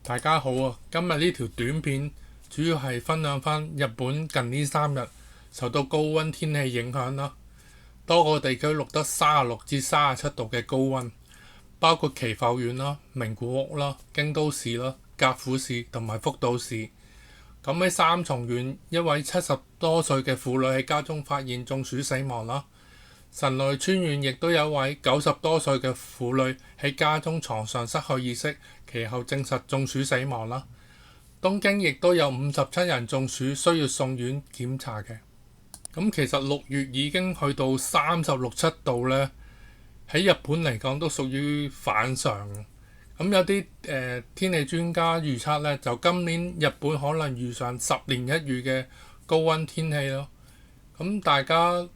大家好啊！今日呢條短片主要係分享翻日本近呢3日受到高溫天氣影響啦，多個地區錄得36至37度嘅高溫，包括岐阜縣啦、名古屋啦、京都市啦、甲府市同埋福島市。咁喺三重縣，一位70多歲嘅婦女喺家中發現中暑死亡啦。神奈川縣亦都有一位90多歲嘅婦女喺家中床上失去意識，其後證實中暑死亡啦。東京亦都有57人中暑需要送院檢查嘅。咁其實6月已經去到36、7度呢，喺日本嚟講都屬於反常。咁有啲天氣專家預測呢，就今年日本可能遇上10年一遇嘅高溫天氣咯。咁大家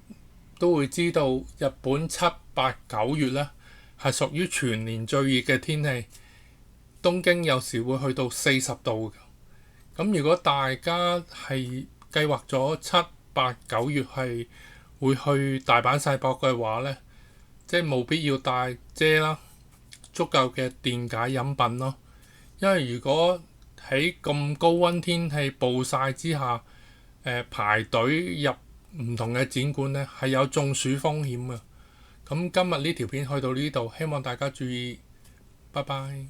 都會知道日本7、8、9月呢係屬於全年最熱嘅天氣，東京有時會去到40度。咁如果大家係計劃咗7、8、9月係會去大阪世博嘅話呢，即係冇必要帶遮啦，足夠嘅電解飲品咯。因為如果喺咁高溫天氣暴曬之下，排隊入唔同嘅展館呢係有中暑風險嘅。咁今日呢條片去到呢度，希望大家注意，拜拜。